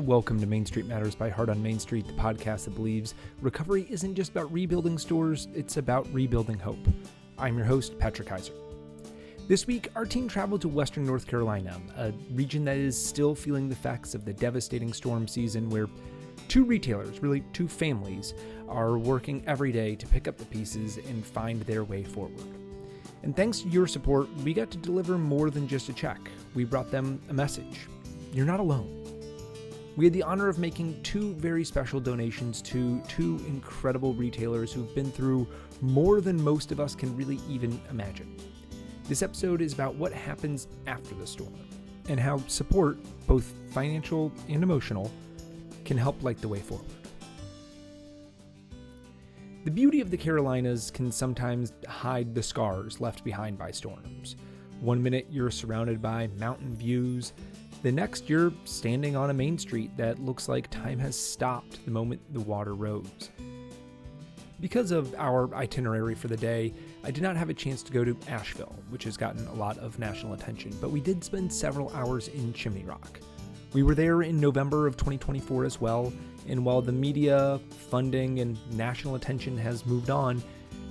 and welcome to Main Street Matters by Heart on Main Street, the podcast that believes recovery isn't just about rebuilding stores, it's about rebuilding hope. I'm your host, Patrick Keiser. This week, our team traveled to Western North Carolina, a region that is still feeling the effects of the devastating storm season where two retailers, really two families, are working every day to pick up the pieces and find their way forward. And thanks to your support, we got to deliver more than just a check. We brought them a message. You're not alone. We had the honor of making two very special donations to two incredible retailers who've been through more than most of us can really even imagine. This episode is about what happens after the storm and how support, both financial and emotional, can help light the way forward. The beauty of the Carolinas can sometimes hide the scars left behind by storms. One minute you're surrounded by mountain views, the next you're standing on a main street that looks like time has stopped the moment the water rose. Because of our itinerary for the day, I did not have a chance to go to Asheville, which has gotten a lot of national attention, but we did spend several hours in Chimney Rock. We were there in November of 2024 as well, and while the media, funding, and national attention has moved on,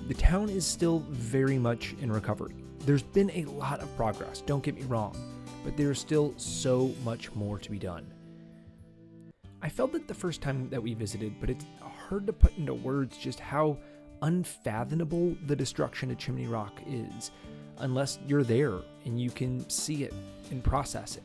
the town is still very much in recovery. There's been a lot of progress, don't get me wrong, but there's still so much more to be done. I felt it the first time that we visited, but it's hard to put into words just how unfathomable the destruction at Chimney Rock is, unless you're there and you can see it and process it.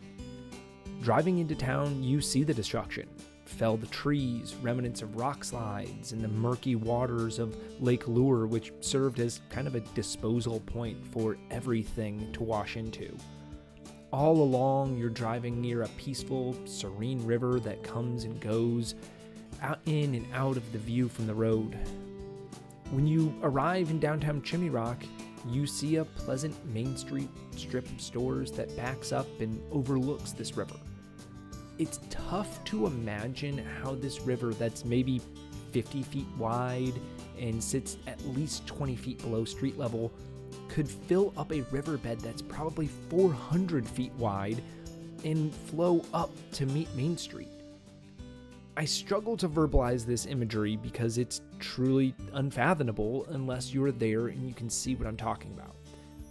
Driving into town, you see the destruction. Felled trees, remnants of rock slides, and the murky waters of Lake Lure, which served as kind of a disposal point for everything to wash into. All along, you're driving near a peaceful, serene river that comes and goes, out in and out of the view from the road. When you arrive in downtown Chimney Rock, you see a pleasant Main Street strip of stores that backs up and overlooks this river. It's tough to imagine how this river that's maybe 50 feet wide and sits at least 20 feet below street level could fill up a riverbed that's probably 400 feet wide and flow up to meet Main Street. I struggle to verbalize this imagery because it's truly unfathomable unless you're there and you can see what I'm talking about.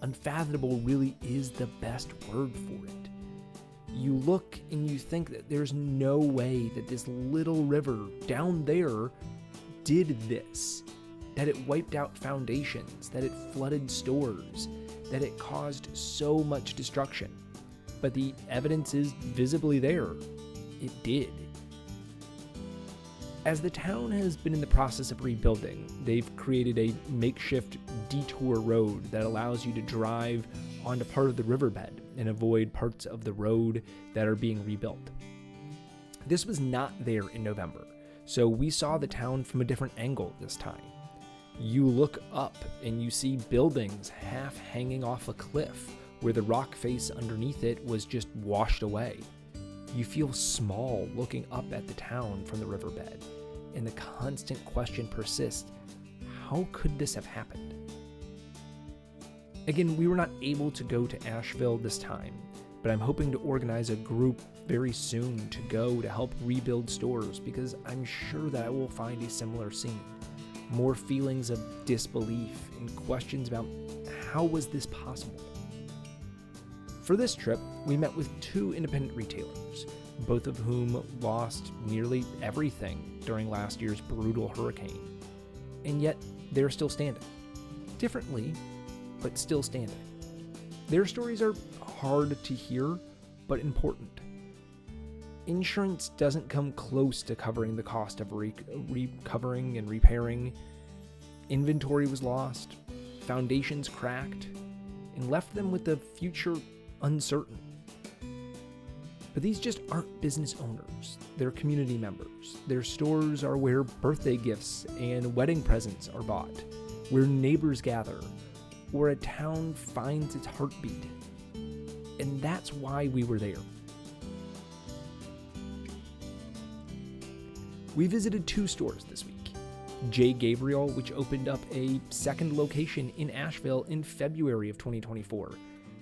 Unfathomable really is the best word for it. You look and you think that there's no way that this little river down there did this, that it wiped out foundations, that it flooded stores, that it caused so much destruction. But the evidence is visibly there. It did. As the town has been in the process of rebuilding, they've created a makeshift detour road that allows you to drive onto part of the riverbed and avoid parts of the road that are being rebuilt. This was not there in November, so we saw the town from a different angle this time. You look up and you see buildings half hanging off a cliff where the rock face underneath it was just washed away. You feel small looking up at the town from the riverbed, and the constant question persists, how could this have happened? Again, we were not able to go to Asheville this time, but I'm hoping to organize a group very soon to go to help rebuild stores because I'm sure that I will find a similar scene. More feelings of disbelief and questions about how was this possible? For this trip, we met with two independent retailers, both of whom lost nearly everything during last year's brutal hurricane. And yet, they're still standing. Differently, but still standing. Their stories are hard to hear, but important. Insurance doesn't come close to covering the cost of recovering and repairing. Inventory was lost, foundations cracked, and left them with a future uncertain. But these just aren't business owners. They're community members. Their stores are where birthday gifts and wedding presents are bought, where neighbors gather, where a town finds its heartbeat. And that's why we were there. We visited two stores this week. Gabriel, which opened up a second location in Asheville in February of 2024,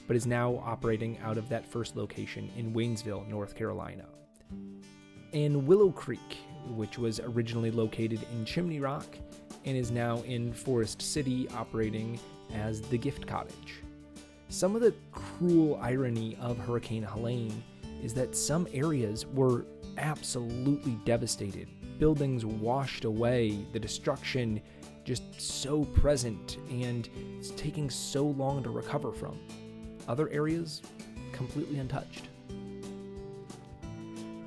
but is now operating out of that first location in Waynesville, North Carolina. and Willow Creek, which was originally located in Chimney Rock and is now in Forest City, operating as the Gift Cottage. Some of the cruel irony of Hurricane Helene is that some areas were absolutely devastated. Buildings washed away, the destruction just so present, and it's taking so long to recover from. Other areas, completely untouched.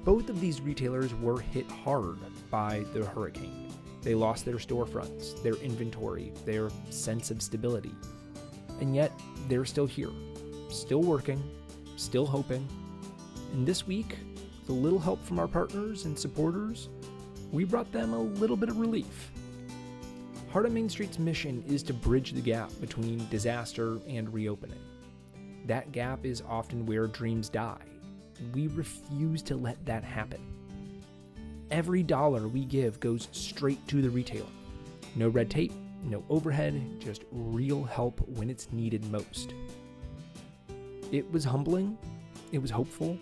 Both of these retailers were hit hard by the hurricane. They lost their storefronts, their inventory, their sense of stability. And yet, they're still here, still working, still hoping. And this week, with a little help from our partners and supporters, we brought them a little bit of relief. Heart of Main Street's mission is to bridge the gap between disaster and reopening. That gap is often where dreams die. We refuse to let that happen. Every dollar we give goes straight to the retailer. No red tape, no overhead, just real help when it's needed most. It was humbling. It was hopeful.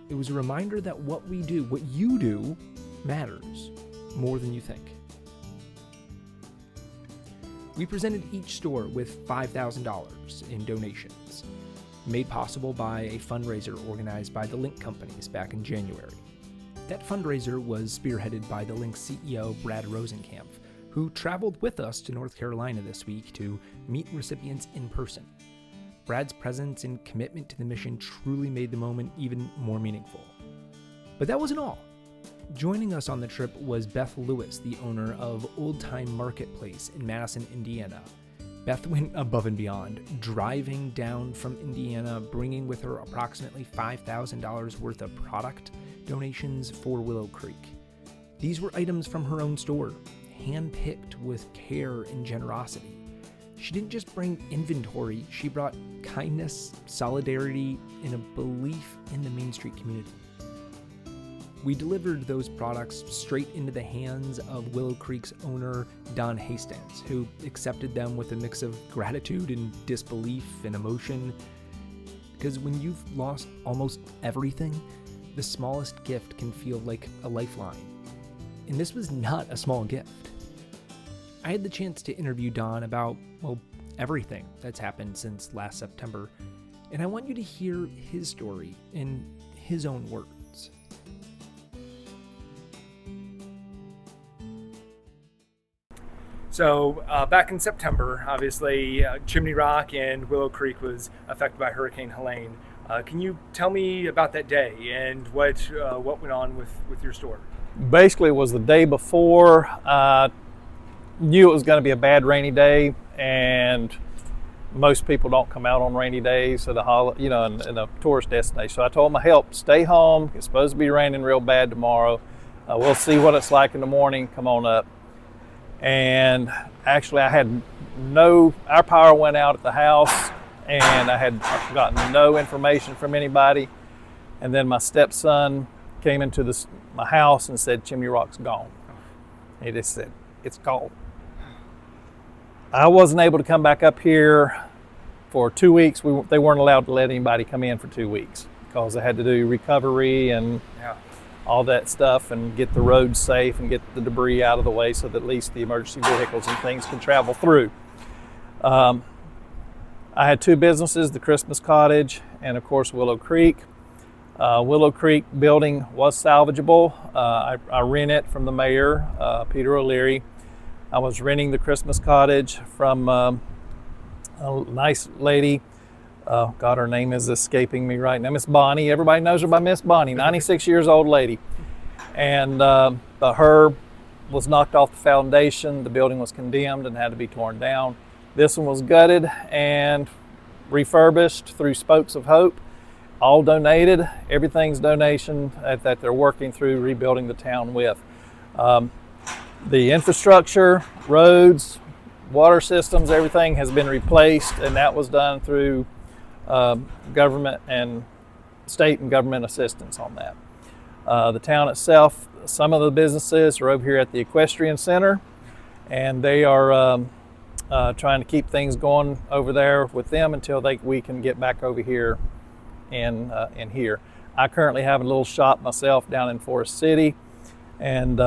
It was a reminder that what we do, what you do, matters more than you think. We presented each store with $5,000 in donations, made possible by a fundraiser organized by the Link companies back in January. That fundraiser was spearheaded by the Link CEO, Brad Rosenkamp, who traveled with us to North Carolina this week to meet recipients in person. Brad's presence and commitment to the mission truly made the moment even more meaningful. But that wasn't all. Joining us on the trip was Beth Lewis, the owner of Old Time Marketplace in Madison, Indiana. Beth went above and beyond, driving down from Indiana, bringing with her approximately $5,000 worth of product donations for Willow Creek. These were items from her own store, hand-picked with care and generosity. She didn't just bring inventory, she brought kindness, solidarity, and a belief in the Main Street community. We delivered those products straight into the hands of Willow Creek's owner, Don Hastings, who accepted them with a mix of gratitude and disbelief and emotion. Because when you've lost almost everything, the smallest gift can feel like a lifeline. And this was not a small gift. I had the chance to interview Don about, everything that's happened since last September, and I want you to hear his story in his own words. So back in September, obviously, Chimney Rock and Willow Creek was affected by Hurricane Helene. Can you tell me about that day and what went on with your store? Basically, it was the day before. Knew it was going to be a bad rainy day, and most people don't come out on rainy days at in a tourist destination. So I told my help, stay home. It's supposed to be raining real bad tomorrow. We'll see what it's like in the morning. Come on up. And actually, our power went out at the house, and I had gotten no information from anybody. And then my stepson came into my house and said, Chimney Rock's gone. He just said, it's gone. I wasn't able to come back up here for 2 weeks. They weren't allowed to let anybody come in for 2 weeks because they had to do recovery and all that stuff and get the roads safe and get the debris out of the way so that at least the emergency vehicles and things can travel through. I had two businesses, the Christmas Cottage and of course Willow Creek. Willow Creek building was salvageable. I rent it from the mayor, Peter O'Leary. I was renting the Christmas Cottage from a nice lady. Her name is escaping me right now. Miss Bonnie. Everybody knows her by Miss Bonnie, 96 years old lady. And her was knocked off the foundation. The building was condemned and had to be torn down. This one was gutted and refurbished through Spokes of Hope. All donated. Everything's donation that they're working through rebuilding the town with. The infrastructure, roads, water systems, everything has been replaced, and that was done through government and state and government assistance on that. The town itself, some of the businesses are over here at the Equestrian Center, and they are trying to keep things going over there with them until we can get back over here in here. I currently have a little shop myself down in Forest City, and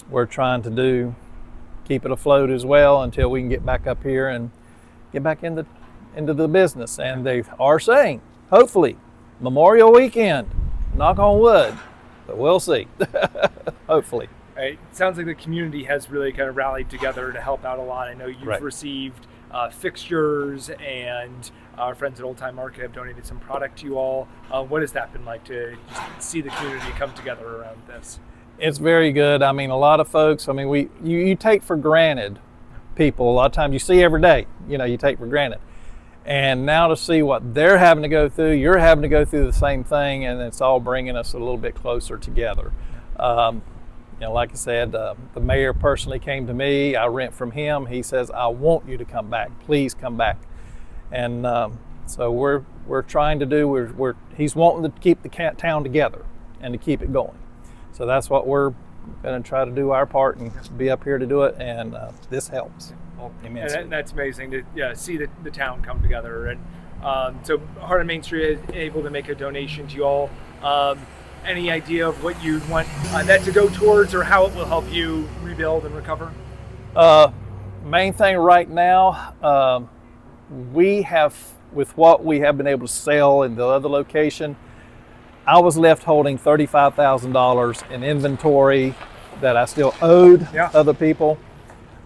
we're trying to keep it afloat as well until we can get back up here and get back into the business. And they are saying, hopefully, Memorial Weekend, knock on wood, but we'll see. Hopefully. It sounds like the community has really kind of rallied together to help out a lot. I know you've received fixtures, and our friends at Old Time Market have donated some product to you all. What has that been like to just see the community come together around this? It's very good. I mean, a lot of folks, I mean, you take for granted people. A lot of times you see every day, you take for granted. And now to see what they're having to go through, you're having to go through the same thing, and it's all bringing us a little bit closer together. Like I said, the mayor personally came to me. I rent from him. He says, I want you to come back. Please come back. And so we're trying to do, he's wanting to keep the town together and to keep it going. So that's what we're going to try to do our part and be up here to do it. And this helps immensely. And that's amazing to see the town come together. And so Heart on Main Street is able to make a donation to you all. Any idea of what you'd want that to go towards, or how it will help you rebuild and recover? Main thing right now, we have, with what we have been able to sell in the other location, I was left holding $35,000 in inventory that I still owed other people.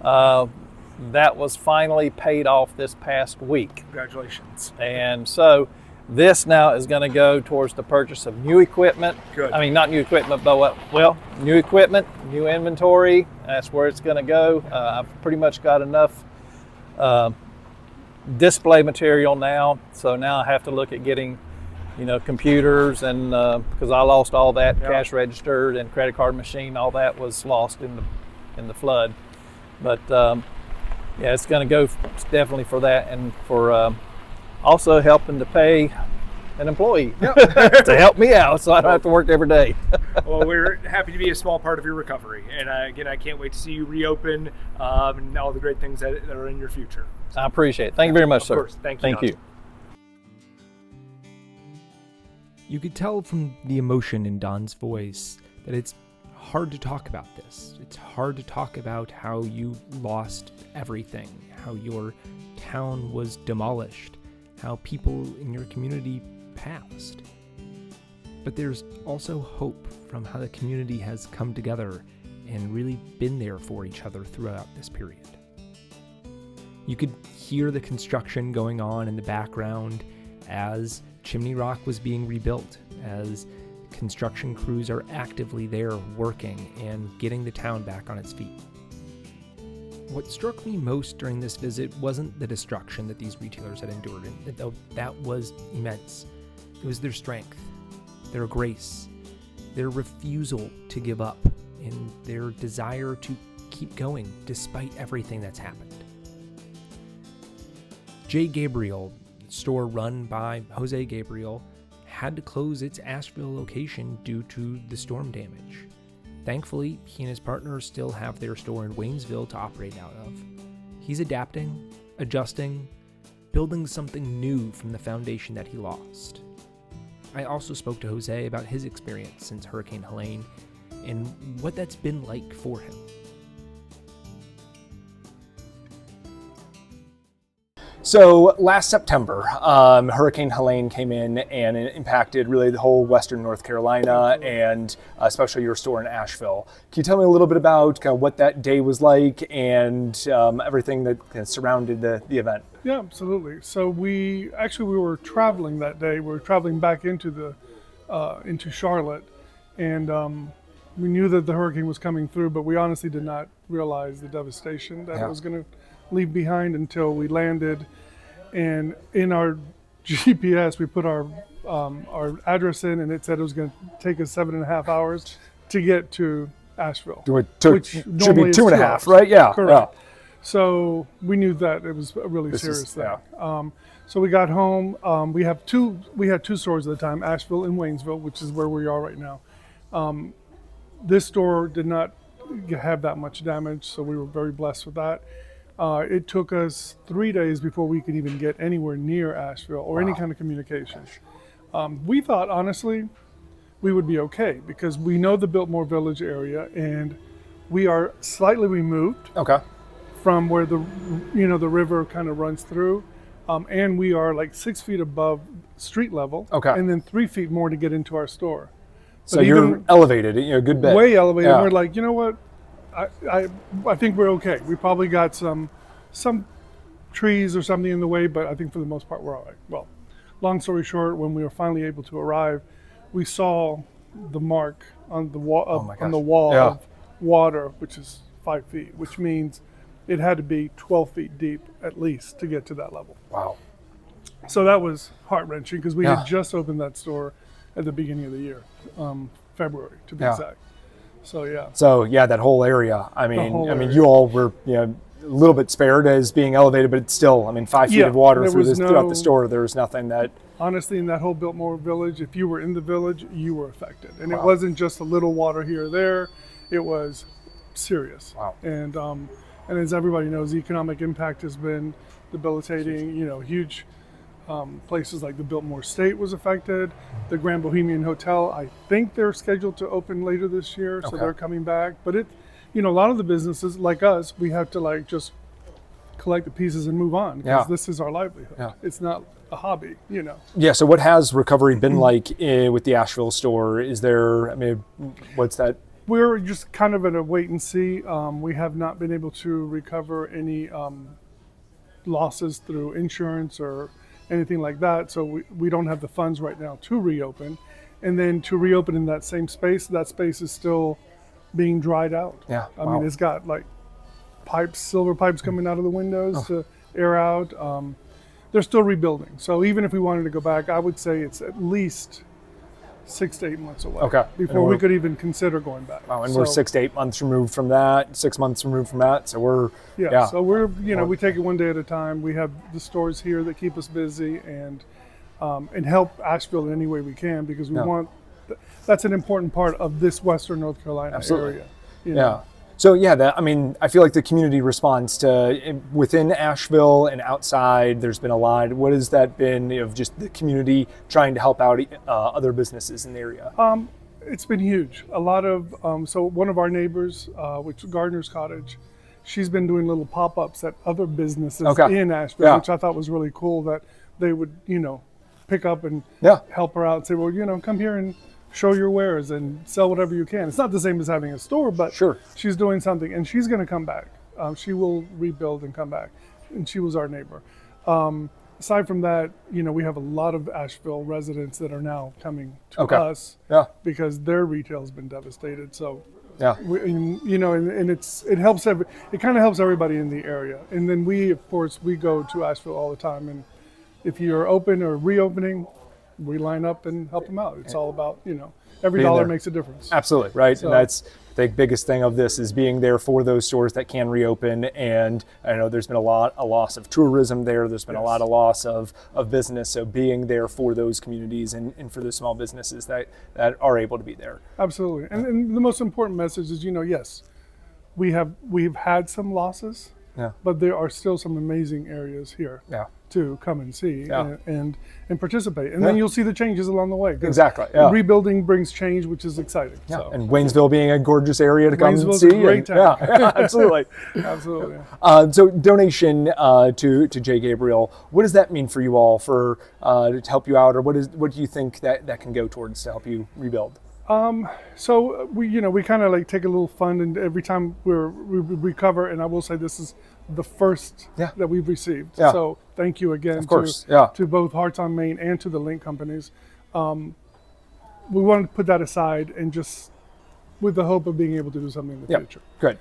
That was finally paid off this past week. Congratulations. And so this now is going to go towards the purchase of new equipment. Good. I mean, not new equipment, but new equipment, new inventory. That's where it's going to go. I've pretty much got enough display material now. So now I have to look at getting, computers, and because I lost all that, cash register and credit card machine, all that was lost in the flood. But it's going to go definitely for that, and for also helping to pay an employee to help me out so I don't have to work every day. Well, we're happy to be a small part of your recovery. And again, I can't wait to see you reopen and all the great things that are in your future. So, I appreciate it. Thank you very much, sir. Of course. Thank you. You could tell from the emotion in Don's voice that it's hard to talk about this. It's hard to talk about how you lost everything, how your town was demolished, how people in your community passed. But there's also hope from how the community has come together and really been there for each other throughout this period. You could hear the construction going on in the background as Chimney Rock was being rebuilt, as construction crews are actively there working and getting the town back on its feet. What struck me most during this visit wasn't the destruction that these retailers had endured, though that was immense. It was their strength, their grace, their refusal to give up, and their desire to keep going despite everything that's happened. Gabriel, store run by Jose Gabriel, had to close its Asheville location due to the storm damage. Thankfully, he and his partner still have their store in Waynesville to operate out of. He's adapting, adjusting, building something new from the foundation that he lost. I also spoke to Jose about his experience since Hurricane Helene and what that's been like for him. So last September, Hurricane Helene came in and it impacted really the whole western North Carolina and especially your store in Asheville. Can you tell me a little bit about kind of what that day was like and everything that kind of surrounded the event? Yeah, absolutely. So we were traveling that day. We were traveling back into Charlotte, and we knew that the hurricane was coming through, but we honestly did not realize the devastation that it was going to leave behind until we landed. And in our GPS, we put our address in, and it said it was going to take us 7.5 hours to get to Asheville. Which should be 2.5, right? Yeah. Correct. Yeah. So we knew that it was a really serious thing. Yeah. So we got home. We had two stores at the time, Asheville and Waynesville, which is where we are right now. This store did not have that much damage, so we were very blessed with that. It took us 3 days before we could even get anywhere near Asheville or any kind of communication. We thought, honestly, we would be okay because we know the Biltmore Village area, and we are slightly removed Okay. from where the river kind of runs through, and we are like 6 feet above street level. Okay. And then 3 feet more to get into our store. So But you're even elevated, a good bit. way elevated. Yeah. We're like, you know what? I think we're okay. We probably got some trees or something in the way, but I think for the most part we're all right. Well, long story short, when we were finally able to arrive, we saw the mark on the wall my on the gosh. wall Yeah. of water, which is 5 feet, which means it had to be 12 feet deep at least to get to that level. Wow. So that was heart-wrenching because we Yeah. had just opened that store at the beginning of the year, February to be Yeah. exact. So yeah. So yeah, that whole area. I mean, whole I mean, area. you all were a little bit spared as being elevated, but it's still, 5 feet Yeah, of water there was throughout no- the store. There was nothing that. Honestly, in that whole Biltmore Village, if you were in the village, you were affected. And Wow. it wasn't just a little water here or there, it was serious. Wow. And as everybody knows, the economic impact has been debilitating. Huge places like the Biltmore State was affected. The Grand Bohemian Hotel, I think they're scheduled to open later this year, so Okay. they're coming back. But a lot of the businesses like us, we have to just collect the pieces and move on because Yeah. this is our livelihood. Yeah. It's not a hobby. Yeah. So what has recovery been like with the Asheville store? Is there? What's that? We're just kind of at a wait and see. We have not been able to recover any losses through insurance or anything like that. So we don't have the funds right now to reopen. And then to reopen in that same space, that space is still being dried out. Yeah. I Wow. mean, it's got silver pipes coming out of the windows to air out. They're still rebuilding. So even if we wanted to go back, I would say it's at least 6 to 8 months away Okay. before And we could even consider going back. Wow, and we're 6 to 8 months removed from that. 6 months removed from that. So we're Yeah, so we're we take it one day at a time. We have the stores here that keep us busy and help Asheville in any way we can because we want. That's an important part of this Western North Carolina Absolutely. area. Yeah. So I feel like the community response to within Asheville and outside, there's been a lot. What has that been of just the community trying to help out other businesses in the area? It's been huge. A lot of so one of our neighbors, which is Gardner's Cottage, she's been doing little pop-ups at other businesses Okay. in Asheville, Yeah. which I thought was really cool that they would pick up and Yeah. help her out and say, well, come here and show your wares and sell whatever you can. It's not the same as having a store, but Sure. she's doing something and she's going to come back. She will rebuild and come back. And she was our neighbor. Aside from that, we have a lot of Asheville residents that are now coming to Okay. us Yeah. because their retail has been devastated. So, Yeah. and it helps it kind of helps everybody in the area. And then we go to Asheville all the time. And if you're open or reopening, we line up and help them out. It's all about, every Being dollar there. makes a difference. Absolutely, right. So- And that's the biggest thing of this is being there for those stores that can reopen. And I know there's been a loss of tourism there. There's been a lot of loss of business. So being there for those communities and for the small businesses that are able to be there. Absolutely. And the most important message is, yes, we've had some losses, but there are still some amazing areas here Yeah. to come and see Yeah. and participate. And then you'll see the changes along the way. 'Cause Exactly, yeah. Rebuilding brings change, which is exciting. Yeah. So. And Waynesville being a gorgeous area to come and Waynesville's see. a great town. Yeah, absolutely. Absolutely. So donation to J. Gabriel, what does that mean for you all to help you out, or what do you think that can go towards to help you rebuild? So we kind of take a little fund, and every time we recover, and I will say this is the first that we've received. Yeah. So thank you again Of course. Yeah. to both Hearts on Main and to the link companies. We want to put that aside and just with the hope of being able to do something in the future. Good.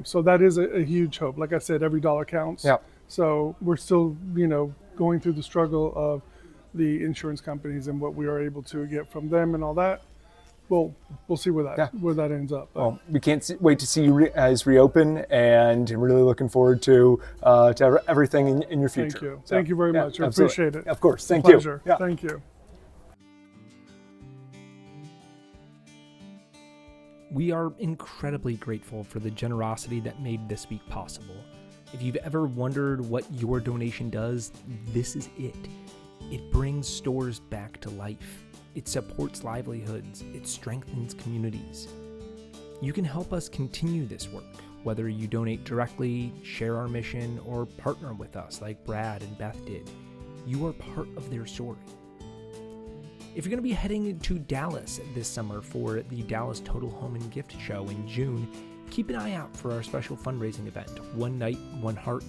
So that is a huge hope. Like I said, every dollar counts. Yeah. So we're still, going through the struggle of the insurance companies and what we are able to get from them and all that. We'll see where that ends up. Well, we can't wait to see you guys reopen, and I'm really looking forward to everything in your future. Thank you. So, Thank you very much. I absolutely. appreciate it. Of course. Thank Pleasure. you. Yeah. Thank you. We are incredibly grateful for the generosity that made this week possible. If you've ever wondered what your donation does, this is it. It brings stores back to life. It supports livelihoods. It strengthens communities. You can help us continue this work, whether you donate directly, share our mission, or partner with us like Brad and Beth did. You are part of their story. If you're going to be heading to Dallas this summer for the Dallas Total Home and Gift Show in June, keep an eye out for our special fundraising event, One Night, One Heart.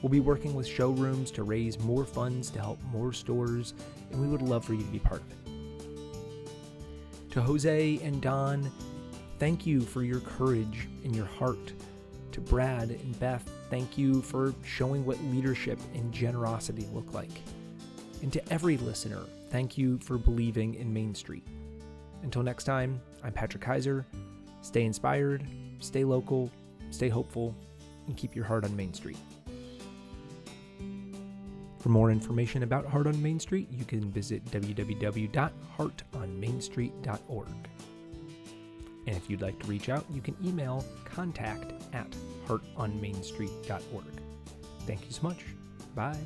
We'll be working with showrooms to raise more funds to help more stores, and we would love for you to be part of it. To Jose and Don, thank you for your courage and your heart. To Brad and Beth, thank you for showing what leadership and generosity look like. And to every listener, thank you for believing in Main Street. Until next time, I'm Patrick Keiser. Stay inspired, stay local, stay hopeful, and keep your heart on Main Street. For more information about Heart on Main Street, you can visit www.heartonmainstreet.org. And if you'd like to reach out, you can email contact@heartonmainstreet.org. Thank you so much. Bye.